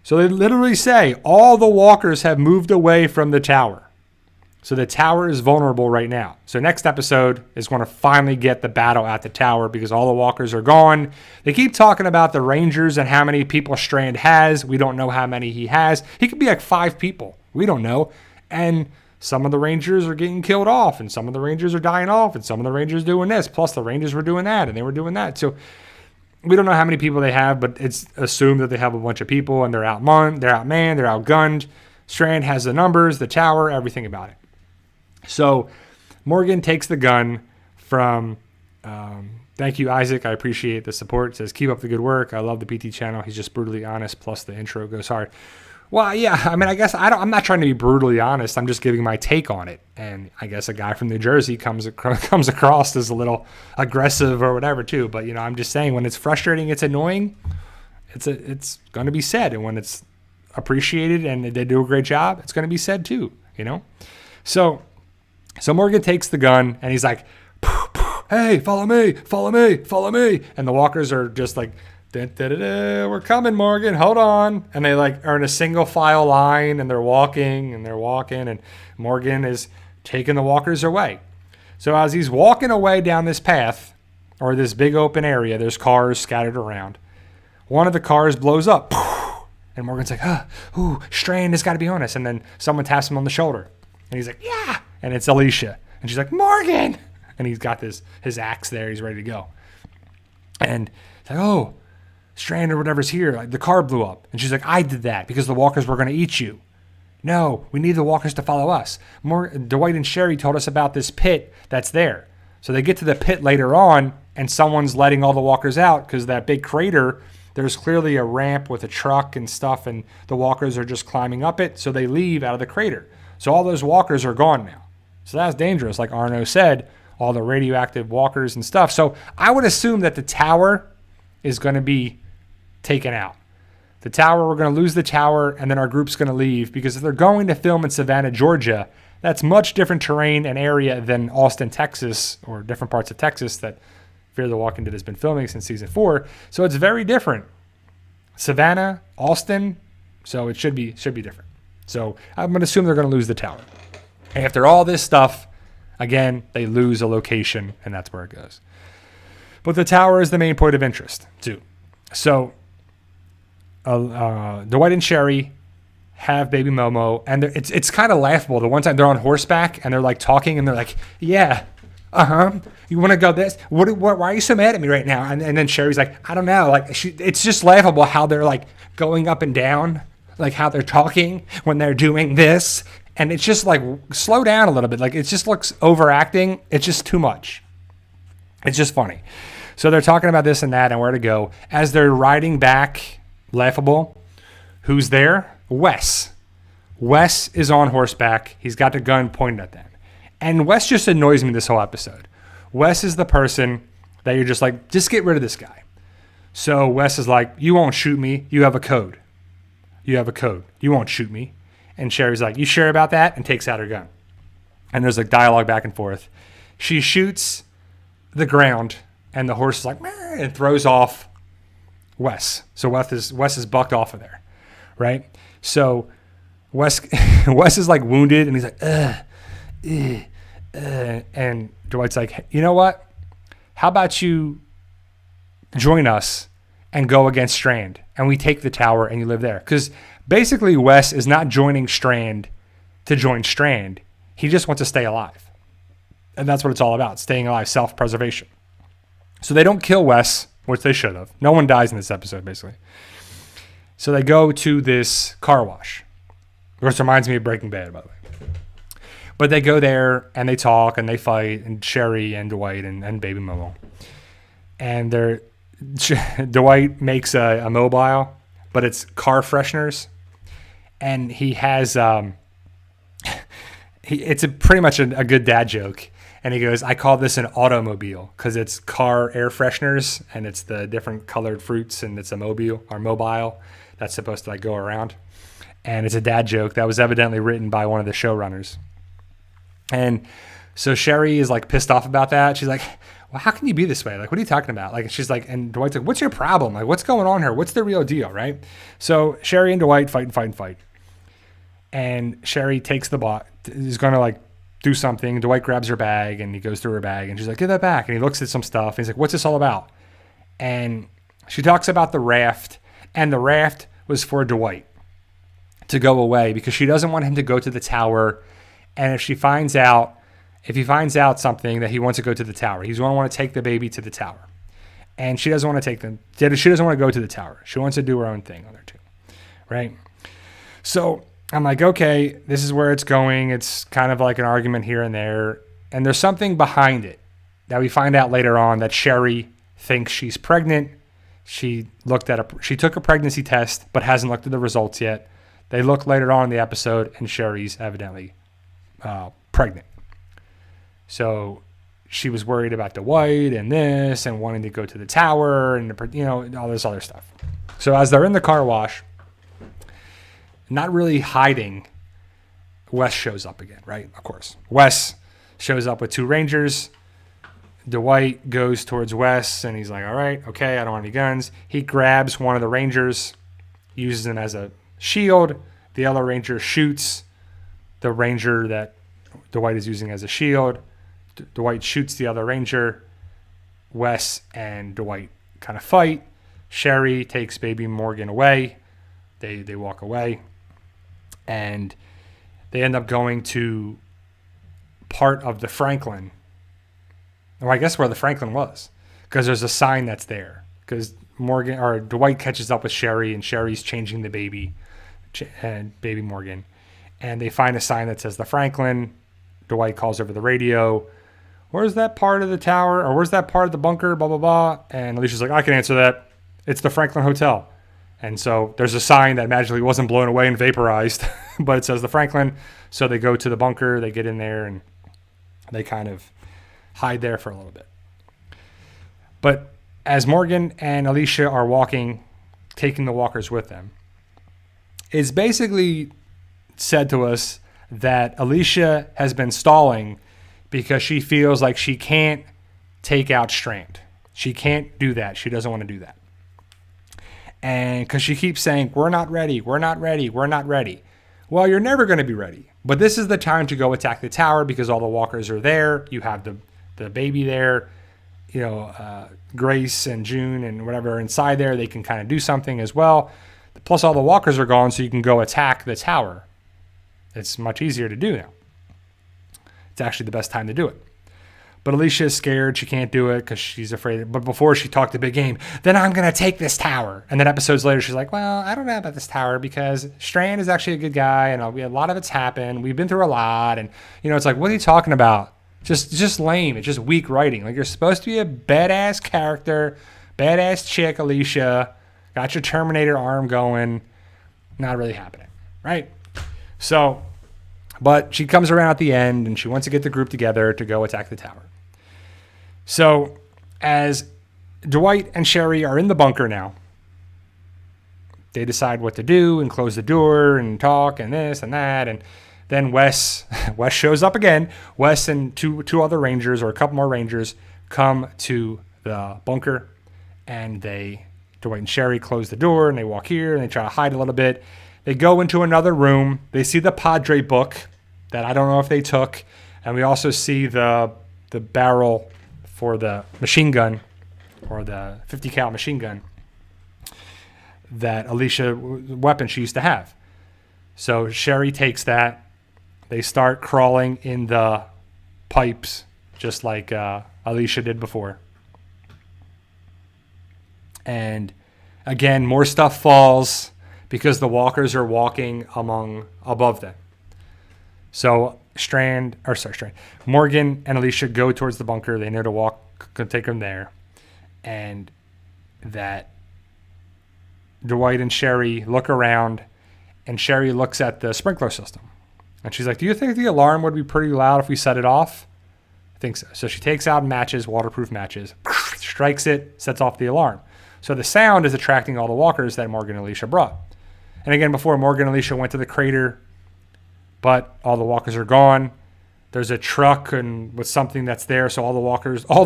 so they literally say all the walkers have moved away from the tower. So the tower is vulnerable right now. So next episode is going to finally get the battle at the tower because all the walkers are gone. They keep talking about the Rangers and how many people Strand has. We don't know how many he has. He could be like 5 people. We don't know. And some of the Rangers are getting killed off, and some of the Rangers are dying off, and some of the Rangers doing this. Plus the Rangers were doing that, and they were doing that. So we don't know how many people they have, but it's assumed that they have a bunch of people, and they're outmanned, they're outgunned. Strand has the numbers, the tower, everything about it. So Morgan takes the gun from, thank you, Isaac. I appreciate the support. It says, keep up the good work. I love the PT channel. He's just brutally honest. Plus the intro goes hard. Well, yeah, I mean, I guess I'm not trying to be brutally honest. I'm just giving my take on it. And I guess a guy from New Jersey comes across as a little aggressive or whatever too. But, you know, I'm just saying when it's frustrating, it's annoying. It's going to be said. And when it's appreciated and they do a great job, it's going to be said too, you know? So Morgan takes the gun and he's like, hey, follow me. And the walkers are just like, we're coming, Morgan, hold on. And they like are in a single file line and they're walking and Morgan is taking the walkers away. So as he's walking away down this path or this big open area, there's cars scattered around. One of the cars blows up and Morgan's like, Strand has got to be on us. And then someone taps him on the shoulder and he's like, yeah. And it's Alicia. And she's like, Morgan. And he's got his axe there. He's ready to go. And it's like, oh, Strand or whatever's here. Like, the car blew up. And she's like, I did that because the walkers were going to eat you. No, we need the walkers to follow us. Dwight and Sherry told us about this pit that's there. So they get to the pit later on, and someone's letting all the walkers out because that big crater, there's clearly a ramp with a truck and stuff, and the walkers are just climbing up it. So they leave out of the crater. So all those walkers are gone now. So that's dangerous, like Arno said, all the radioactive walkers and stuff. So I would assume that the tower is going to be taken out. The tower, we're going to lose the tower, and then our group's going to leave because if they're going to film in Savannah, Georgia, that's much different terrain and area than Austin, Texas, or different parts of Texas that Fear the Walking Dead has been filming since season 4. So it's very different. Savannah, Austin, so it should be different. So I'm going to assume they're going to lose the tower. After all this stuff, again, they lose a location, and that's where it goes. But the tower is the main point of interest, too. So Dwight and Sherry have baby Momo, and it's kind of laughable. The one time they're on horseback, and they're, like, talking, and they're like, yeah, you want to go this? Why are you so mad at me right now? And then Sherry's like, I don't know. Like, it's just laughable how they're, like, going up and down, like how they're talking when they're doing this. And it's just like, slow down a little bit. Like, it just looks overacting. It's just too much. It's just funny. So they're talking about this and that and where to go. As they're riding back, laughable, Who's there? Wes. Wes is on horseback. He's got the gun pointed at them. And Wes just annoys me this whole episode. Wes is the person that you're just like, just get rid of this guy. So Wes is like, you won't shoot me. You have a code. You have a code. You won't shoot me. And Sherry's like, you sure about that? And takes out her gun. And there's like dialogue back and forth. She shoots the ground, and the horse is like, meh, and throws off Wes. So Wes is bucked off of there, right? So Wes is like wounded, and he's like, and Dwight's like, you know what? How about you join us and go against Strand, and we take the tower and you live there? Because basically Wes is not joining Strand to join Strand. He just wants to stay alive. And that's what it's all about, staying alive, self-preservation. So they don't kill Wes, which they should have. No one dies in this episode, basically. So they go to this car wash, which reminds me of Breaking Bad, by the way. But they go there, and they talk, and they fight, and Sherry and Dwight and Baby Momo. And Dwight makes a mobile, but it's car fresheners. And he has... it's pretty much a good dad joke. And he goes, I call this an automobile because it's car air fresheners and it's the different colored fruits and it's a mobile that's supposed to like go around. And it's a dad joke that was evidently written by one of the showrunners. And so Sherry is like pissed off about that. She's like, well, how can you be this way? Like, what are you talking about? Like, she's like, and Dwight's like, what's your problem? Like, what's going on here? What's the real deal, right? So Sherry and Dwight fight. And Sherry takes the bot, is going to like do something. Dwight grabs her bag and he goes through her bag and she's like, give that back. And he looks at some stuff. And he's like, what's this all about? And she talks about the raft, and the raft was for Dwight to go away because she doesn't want him to go to the tower. And if he finds out something that he wants to go to the tower, he's going to want to take the baby to the tower. And she doesn't want to she doesn't want to go to the tower. She wants to do her own thing on there too. Right? So I'm like, okay, this is where it's going. It's kind of like an argument here and there. And there's something behind it that we find out later on that Sherry thinks she's pregnant. She took a pregnancy test, but hasn't looked at the results yet. They look later on in the episode, and Sherry's evidently pregnant. So she was worried about Dwight and this and wanting to go to the tower and, all this other stuff. So as they're in the car wash, not really hiding, Wes shows up again, right? Of course. Wes shows up with two Rangers. Dwight goes towards Wes, and he's like, all right, okay, I don't want any guns. He grabs one of the Rangers, uses him as a shield. The other Ranger shoots the Ranger that Dwight is using as a shield. Dwight shoots the other Ranger. Wes and Dwight kind of fight. Sherry takes Baby Morgan away. They walk away. And they end up going to part of the Franklin. Or I guess where the Franklin was. Because there's a sign that's there. Because Dwight catches up with Sherry, and Sherry's changing the baby and Baby Morgan. And they find a sign that says the Franklin. Dwight calls over the radio. Where's that part of the tower? Or where's that part of the bunker? Blah, blah, blah. And Alicia's like, I can answer that. It's the Franklin Hotel. And so there's a sign that magically wasn't blown away and vaporized, but it says the Franklin. So they go to the bunker, they get in there, and they kind of hide there for a little bit. But as Morgan and Alicia are walking, taking the walkers with them, it's basically said to us that Alicia has been stalling because she feels like she can't take out Strand. She can't do that. She doesn't want to do that. And because she keeps saying, we're not ready, we're not ready, we're not ready. Well, you're never going to be ready. But this is the time to go attack the tower because all the walkers are there. You have the baby there. Grace and June and whatever are inside there. They can kind of do something as well. Plus all the walkers are gone, so you can go attack the tower. It's much easier to do now. It's actually the best time to do it. But Alicia is scared. She can't do it because she's afraid. But before she talked a big game, then I'm going to take this tower. And then episodes later, she's like, well, I don't know about this tower because Strand is actually a good guy. And a lot of it's happened. We've been through a lot. And, it's like, what are you talking about? Just lame. It's just weak writing. Like, you're supposed to be a badass character, badass chick, Alicia. Got your Terminator arm going. not really happening, right? So, but she comes around at the end and she wants to get the group together to go attack the tower. So as Dwight and Sherry are in the bunker now, they decide what to do and close the door and talk and this and that. And then Wes shows up again. Wes and two other Rangers, or a couple more Rangers, come to the bunker, and Dwight and Sherry close the door and they walk here and they try to hide a little bit. They go into another room. They see the Padre book that I don't know if they took. And we also see the barrel for the machine gun, or the 50 cal machine gun that Alicia weapon she used to have. So Sherry takes that. They start crawling in the pipes just like Alicia did before. And again, more stuff falls because the walkers are walking above them. So Morgan and Alicia go towards the bunker. They know to walk, can take them there. And that Dwight and Sherry look around, and Sherry looks at the sprinkler system. And she's like, do you think the alarm would be pretty loud if we set it off? I think so. So she takes out matches, waterproof matches, strikes it, sets off the alarm. So the sound is attracting all the walkers that Morgan and Alicia brought. And again, before Morgan and Alicia went to the crater, but all the walkers are gone. There's a truck and with something that's there, so all the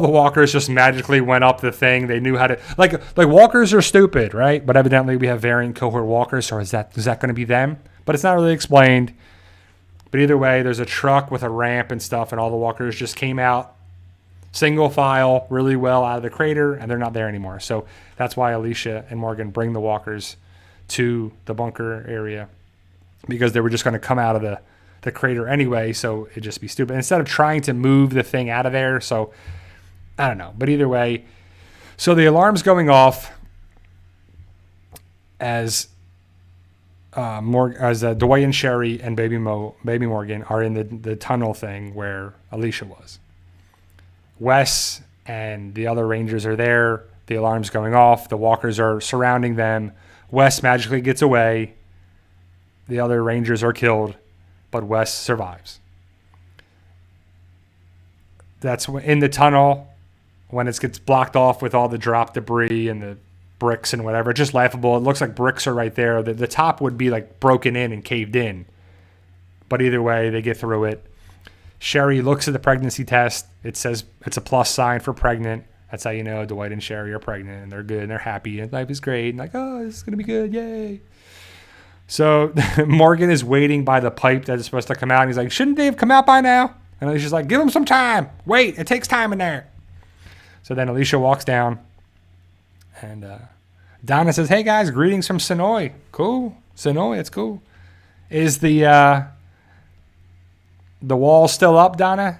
walkers just magically went up the thing. They knew how to like walkers are stupid, right? But evidently we have variant cohort walkers, so is that going to be them? But it's not really explained. But either way, there's a truck with a ramp and stuff, and all the walkers just came out single file really well out of the crater, and they're not there anymore. So that's why Alicia and Morgan bring the walkers to the bunker area, because they were just going to come out of the crater anyway, so it'd just be stupid. Instead of trying to move the thing out of there, so I don't know. But either way, so the alarm's going off as Dwight and Sherry and Baby Morgan are in the tunnel thing where Alicia was. Wes and the other Rangers are there. The alarm's going off. The walkers are surrounding them. Wes magically gets away. The other Rangers are killed, but Wes survives. That's in the tunnel when it gets blocked off with all the drop debris and the bricks and whatever. Just laughable. It looks like bricks are right there. The top would be like broken in and caved in. But either way, they get through it. Sherry looks at the pregnancy test. It says it's a plus sign for pregnant. That's how you know Dwight and Sherry are pregnant, and they're good and they're happy and life is great. And like, oh, this is going to be good. Yay. So Morgan is waiting by the pipe that is supposed to come out. And he's like, shouldn't they have come out by now? And Alicia's like, give them some time. Wait, it takes time in there. So then Alicia walks down. And Donna says, hey, guys, greetings from Sonoy. Cool. Sonoy, it's cool. Is the wall still up, Donna?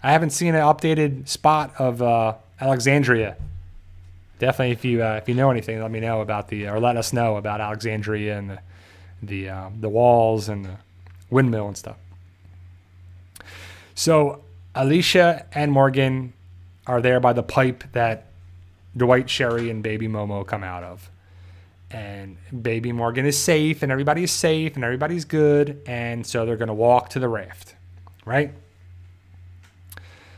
I haven't seen an updated spot of Alexandria. Definitely, if you know anything, let me know about or let us know about Alexandria and the walls and the windmill and stuff. So Alicia and Morgan are there by the pipe that Dwight, Sherry, and Baby Momo come out of. And Baby Morgan is safe, and everybody is safe, and everybody's good. And so they're going to walk to the raft, right?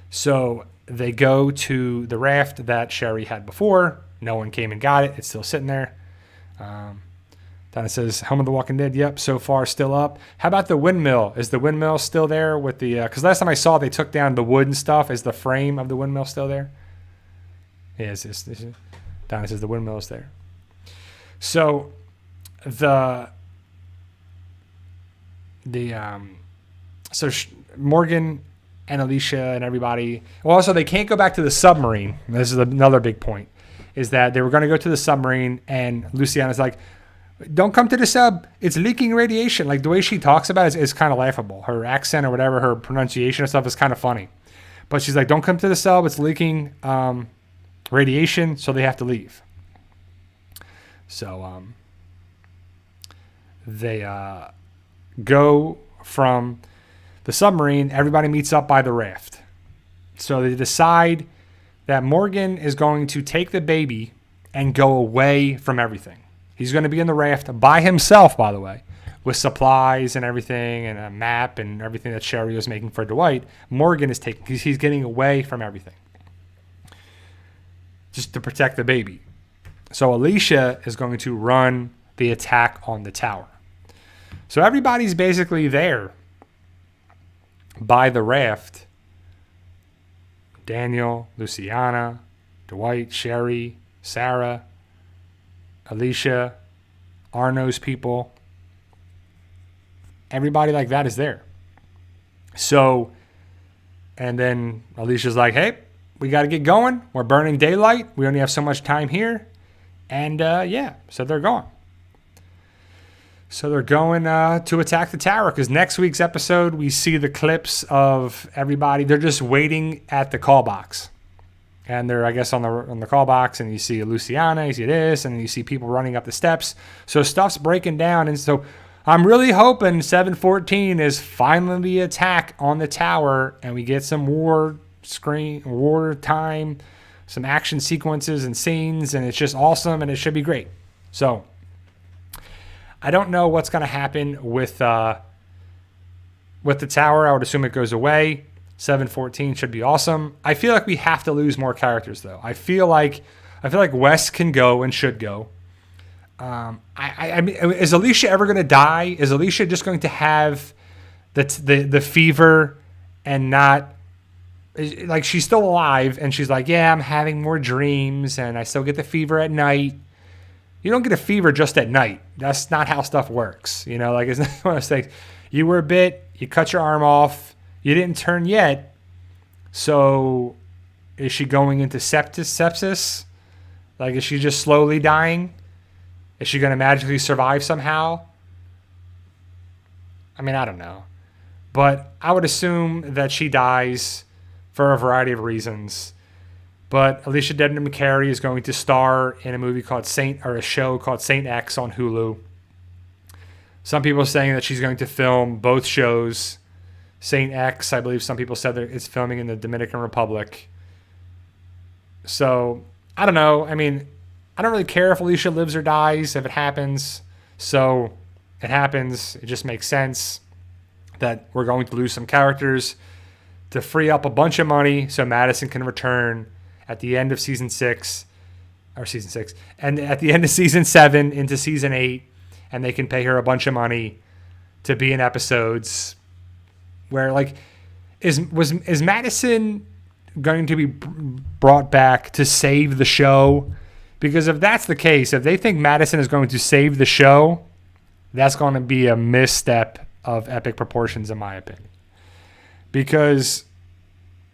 So they go to the raft that Sherry had before. No one came and got it. It's still sitting there. Donna says, Home of the Walking Dead. Yep, so far still up. How about the windmill? Is the windmill still there with the... Because last time I saw they took down the wood and stuff. Is the frame of the windmill still there? Yeah, Donna says the windmill is there. So Morgan and Alicia and everybody... Well, also, they can't go back to the submarine. This is another big point. Is that they were going to go to the submarine, and Luciana's like, don't come to the sub. It's leaking radiation. Like, the way she talks about it is kind of laughable. Her accent or whatever, her pronunciation and stuff is kind of funny. But she's like, don't come to the sub. It's leaking radiation, so they have to leave. So they go from the submarine. Everybody meets up by the raft. So they decide that Morgan is going to take the baby and go away from everything. He's going to be in the raft by himself, by the way, with supplies and everything and a map and everything that Sherry was making for Dwight. Morgan is taking, he's getting away from everything just to protect the baby. So Alicia is going to run the attack on the tower. So everybody's basically there by the raft. Daniel, Luciana, Dwight, Sherry, Sarah, Alicia, Arno's people. Everybody like that is there. So, and then Alicia's like, hey, we got to get going. We're burning daylight. We only have so much time here. And yeah, so they're going. So they're going to attack the tower because next week's episode, we see the clips of everybody. They're just waiting at the call box. And they're, I guess, on the call box, and you see Luciana, you see this, and you see people running up the steps. So stuff's breaking down. And so I'm really hoping 714 is finally the attack on the tower, and we get some war time, some action sequences and scenes, and it's just awesome, and it should be great. So I don't know what's going to happen with the tower. I would assume it goes away. 714 should be awesome. I feel like we have to lose more characters, though. I feel like Wes can go and should go. I mean, is Alicia ever going to die? Is Alicia just going to have the fever and not, like, she's still alive and she's like, yeah, I'm having more dreams and I still get the fever at night. You don't get a fever just at night. That's not how stuff works. You know, like, it's not one of those things. You were bit, you cut your arm off, you didn't turn yet. So is she going into sepsis? Like, is she just slowly dying? Is she going to magically survive somehow? I mean, I don't know. But I would assume that she dies for a variety of reasons. But Alicia Debnam-McCary is going to star in a movie called a show called Saint X on Hulu. Some people are saying that she's going to film both shows. Saint X, I believe some people said that it's filming in the Dominican Republic. So, I don't know. I mean, I don't really care if Alicia lives or dies, if it happens. So, it happens. It just makes sense that we're going to lose some characters to free up a bunch of money so Madison can return at the end of season 6, and at the end of season 7 into season 8, and they can pay her a bunch of money to be in episodes where, like, is Madison going to be brought back to save the show? Because if that's the case, if they think Madison is going to save the show, that's going to be a misstep of epic proportions, in my opinion. Because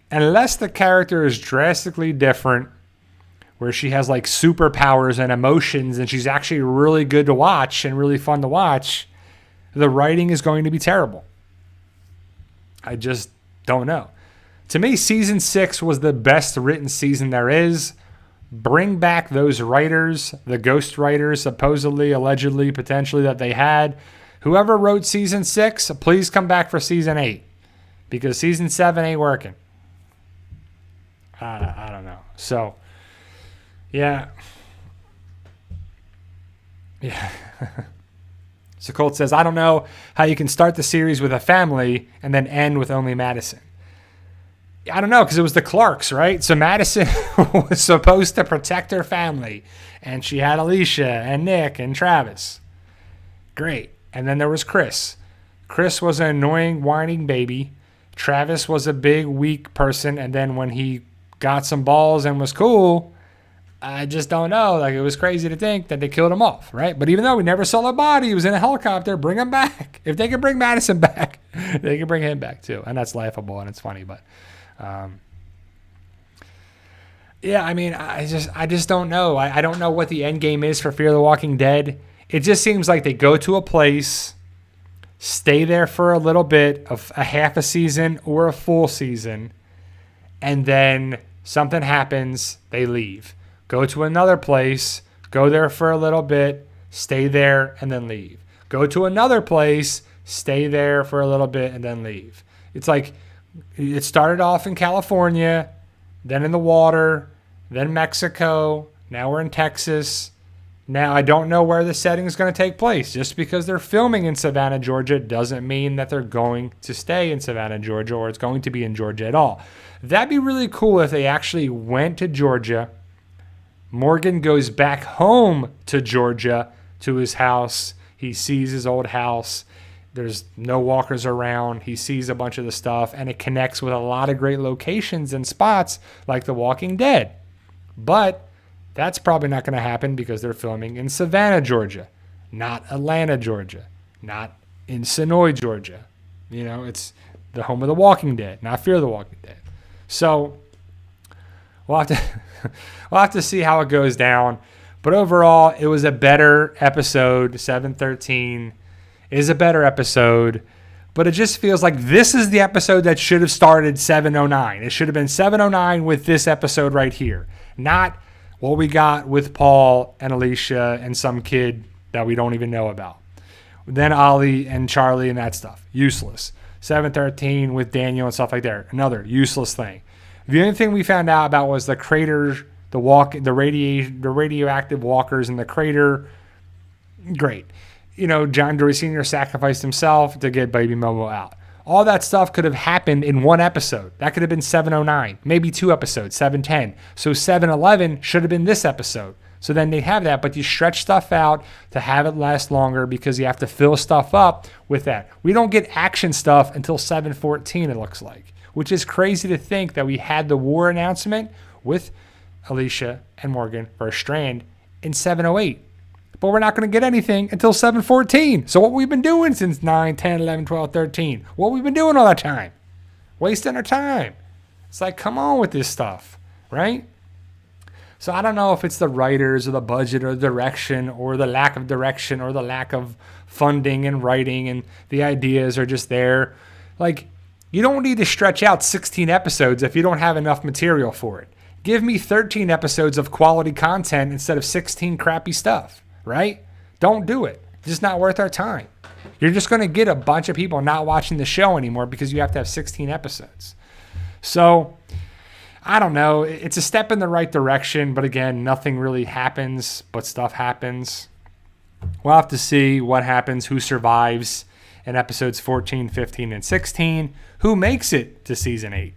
unless the character is drastically different, where she has like superpowers and emotions and she's actually really good to watch and really fun to watch, the writing is going to be terrible. I just don't know. To me, season 6 was the best written season there is. Bring back those writers, the ghost writers, supposedly, allegedly, potentially, that they had. Whoever wrote season 6, please come back for season 8. Because season 7 ain't working. I don't know. So, yeah. Yeah. So Colt says, I don't know how you can start the series with a family and then end with only Madison. I don't know, because it was the Clarks, right? So Madison was supposed to protect her family, and she had Alicia and Nick and Travis. Great. And then there was Chris. Chris was an annoying, whining baby. Travis was a big, weak person, and then when he got some balls and was cool, I just don't know. Like, it was crazy to think that they killed him off, right? But even though we never saw a body, he was in a helicopter, bring him back. If they can bring Madison back, they can bring him back too. And that's laughable and it's funny, but yeah, I mean, I just don't know. I don't know what the end game is for Fear the Walking Dead. It just seems like they go to a place, stay there for a little bit, of a half a season or a full season, and then something happens, they leave. Go to another place, go there for a little bit, stay there, and then leave. Go to another place, stay there for a little bit, and then leave. It's like it started off in California, then in the water, then Mexico, now we're in Texas, Now, I don't know where the setting is going to take place. Just because they're filming in Savannah, Georgia, doesn't mean that they're going to stay in Savannah, Georgia, or it's going to be in Georgia at all. That'd be really cool if they actually went to Georgia. Morgan goes back home to Georgia, to his house. He sees his old house. There's no walkers around. He sees a bunch of the stuff, and it connects with a lot of great locations and spots like The Walking Dead. But that's probably not going to happen because they're filming in Savannah, Georgia, not Atlanta, Georgia, not in Sonoy, Georgia. You know, it's the home of The Walking Dead, not Fear the Walking Dead. So we'll have to see how it goes down. But overall, it was a better episode. 713 is a better episode. But it just feels like this is the episode that should have started 709. It should have been 709 with this episode right here, not what we got with Paul and Alicia and some kid that we don't even know about. Then Ollie and Charlie and that stuff. Useless. 713 with Daniel and stuff like that. Another useless thing. The only thing we found out about was the crater, the radioactive walkers in the crater. Great. You know, John Dory Sr. sacrificed himself to get Baby Momo out. All that stuff could have happened in one episode. That could have been 709, maybe 2 episodes, 710. So 711 should have been this episode. So then they have that, but you stretch stuff out to have it last longer because you have to fill stuff up with that. We don't get action stuff until 714, it looks like, which is crazy to think that we had the war announcement with Alicia and Morgan for a Strand in 708. But we're not going to get anything until 714. So what we've been doing since 9, 10, 11, 12, 13, what we've been doing all that time, wasting our time. It's like, come on with this stuff, right? So I don't know if it's the writers or the budget or the direction or the lack of direction or the lack of funding and writing and the ideas are just there. Like, you don't need to stretch out 16 episodes if you don't have enough material for it. Give me 13 episodes of quality content instead of 16 crappy stuff. Right? Don't do it. It's just not worth our time. You're just going to get a bunch of people not watching the show anymore because you have to have 16 episodes. So, I don't know. It's a step in the right direction, but again, nothing really happens, but stuff happens. We'll have to see what happens, who survives in episodes 14, 15, and 16, who makes it to season 8.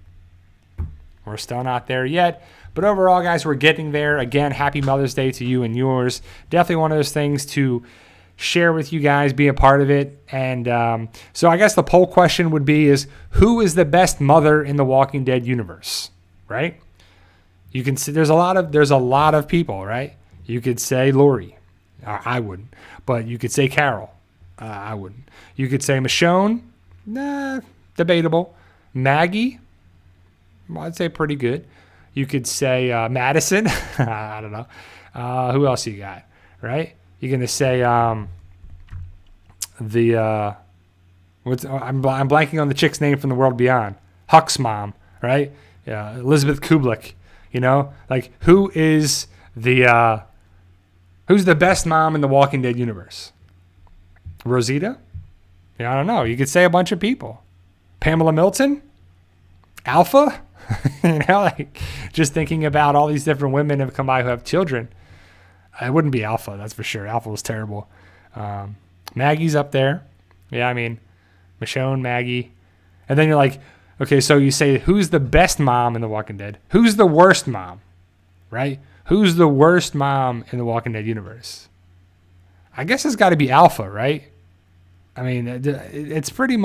We're still not there yet. But overall, guys, we're getting there. Again, happy Mother's Day to you and yours. Definitely one of those things to share with you guys, be a part of it. And so I guess the poll question would be is, who is the best mother in the Walking Dead universe, right? You can see there's a lot of people, right? You could say Lori. I wouldn't. But you could say Carol. I wouldn't. You could say Michonne. Nah, debatable. Maggie. Well, I'd say pretty good. You could say Madison. I don't know. Who else you got, right? You're going to say I'm blanking on the chick's name from The World Beyond. Huck's mom, right? Elizabeth Kublik. You know, like who's the best mom in the Walking Dead universe? Rosita? Yeah, I don't know. You could say a bunch of people. Pamela Milton? Alpha? You know, like just thinking about all these different women have come by who have children. It wouldn't be Alpha, that's for sure. Alpha was terrible. Maggie's up there. Yeah, I mean, Michonne, Maggie. And then you're like, okay, so you say, who's the best mom in The Walking Dead? Who's the worst mom, right? Who's the worst mom in The Walking Dead universe? I guess it's got to be Alpha, right? I mean, it's pretty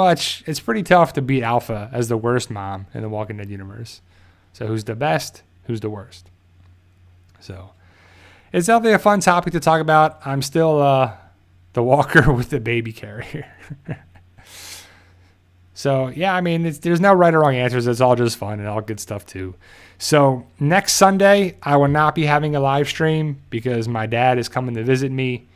tough to beat Alpha as the worst mom in the Walking Dead universe. So who's the best? Who's the worst? So it's definitely a fun topic to talk about. I'm still the walker with the baby carrier. So, yeah, I mean, there's no right or wrong answers. It's all just fun and all good stuff, too. So next Sunday, I will not be having a live stream because my dad is coming to visit me.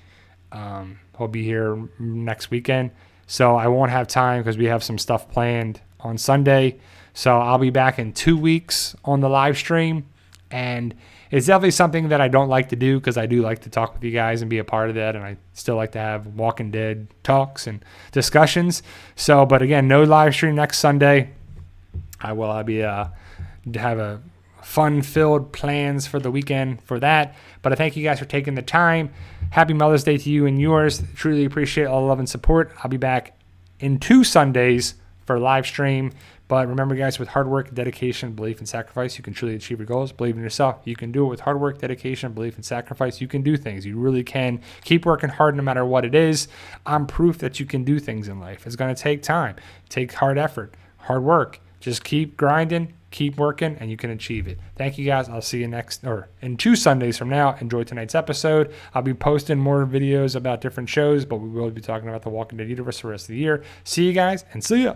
He'll be here next weekend, so I won't have time because we have some stuff planned on Sunday. So I'll be back in 2 weeks on the live stream, and it's definitely something that I don't like to do because I do like to talk with you guys and be a part of that, and I still like to have Walking Dead talks and discussions. So, but again, no live stream next Sunday. I will have a fun-filled plans for the weekend for that. But I thank you guys for taking the time Happy Mother's Day to you and yours. Truly appreciate all the love and support. I'll be back in 2 Sundays for live stream. But remember, guys, with hard work, dedication, belief, and sacrifice, you can truly achieve your goals. Believe in yourself. You can do it with hard work, dedication, belief, and sacrifice. You can do things. You really can. Keep working hard no matter what it is. I'm proof that you can do things in life. It's going to take time. Take hard effort, hard work. Just keep grinding, keep working, and you can achieve it. Thank you, guys. I'll see you in 2 Sundays from now. Enjoy tonight's episode. I'll be posting more videos about different shows, but we will be talking about the Walking Dead universe the rest of the year. See you guys, and see ya.